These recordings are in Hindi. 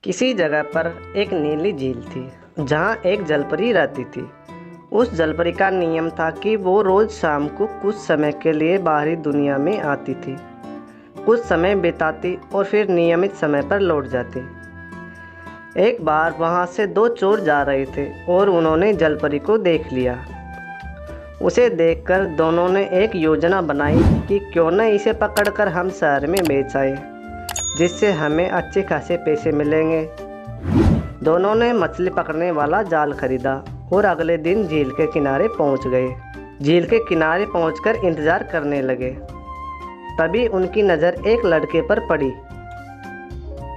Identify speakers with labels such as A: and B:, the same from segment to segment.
A: किसी जगह पर एक नीली झील थी जहाँ एक जलपरी रहती थी। उस जलपरी का नियम था कि वो रोज़ शाम को कुछ समय के लिए बाहरी दुनिया में आती थी, कुछ समय बिताती और फिर नियमित समय पर लौट जाती। एक बार वहाँ से दो चोर जा रहे थे और उन्होंने जलपरी को देख लिया। उसे देखकर दोनों ने एक योजना बनाई कि क्यों न इसे पकड़कर हम शहर में बेच आए, जिससे हमें अच्छे खासे पैसे मिलेंगे। दोनों ने मछली पकड़ने वाला जाल खरीदा और अगले दिन झील के किनारे पहुंच गए। झील के किनारे पहुंचकर इंतज़ार करने लगे। तभी उनकी नज़र एक लड़के पर पड़ी।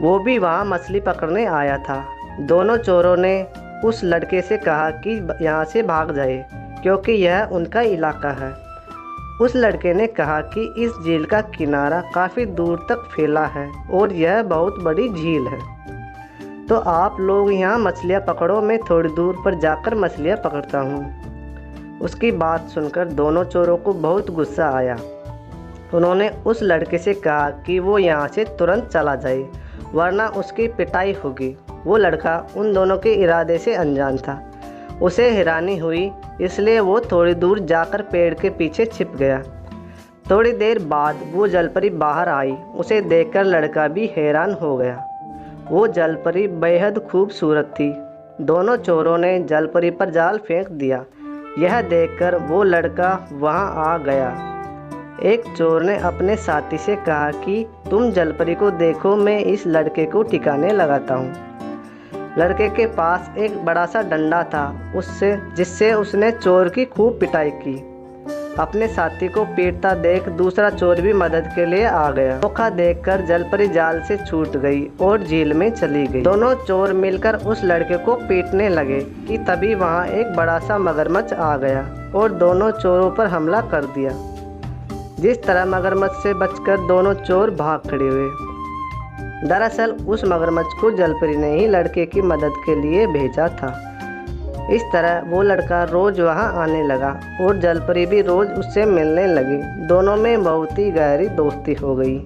A: वो भी वहां मछली पकड़ने आया था। दोनों चोरों ने उस लड़के से कहा कि यहाँ से भाग जाए, क्योंकि यह उनका इलाका है। उस लड़के ने कहा कि इस झील का किनारा काफ़ी दूर तक फैला है और यह बहुत बड़ी झील है, तो आप लोग यहाँ मछलियाँ पकड़ो, मैं थोड़ी दूर पर जाकर मछलियाँ पकड़ता हूँ। उसकी बात सुनकर दोनों चोरों को बहुत गुस्सा आया। उन्होंने उस लड़के से कहा कि वो यहाँ से तुरंत चला जाए, वरना उसकी पिटाई होगी। वो लड़का उन दोनों के इरादे से अनजान था। उसे हैरानी हुई, इसलिए वो थोड़ी दूर जाकर पेड़ के पीछे छिप गया। थोड़ी देर बाद वो जलपरी बाहर आई। उसे देखकर लड़का भी हैरान हो गया। वो जलपरी बेहद खूबसूरत थी। दोनों चोरों ने जलपरी पर जाल फेंक दिया। यह देखकर वो लड़का वहां आ गया। एक चोर ने अपने साथी से कहा कि तुम जलपरी को देखो, मैं इस लड़के को ठिकाने लगाता हूँ। लड़के के पास एक बड़ा सा डंडा था, जिससे उसने चोर की खूब पिटाई की। अपने साथी को पीटता देख दूसरा चोर भी मदद के लिए आ गया। धोखा देखकर जलपरी जाल से छूट गई और झील में चली गई। दोनों चोर मिलकर उस लड़के को पीटने लगे कि तभी वहां एक बड़ा सा मगरमच्छ आ गया और दोनों चोरों पर हमला कर दिया। जिस तरह मगरमच्छ से बचकर दोनों चोर भाग खड़े हुए। दरअसल उस मगरमच्छ को जलपरी ने ही लड़के की मदद के लिए भेजा था। इस तरह वो लड़का रोज़ वहाँ आने लगा और जलपरी भी रोज़ उससे मिलने लगी। दोनों में बहुत ही गहरी दोस्ती हो गई।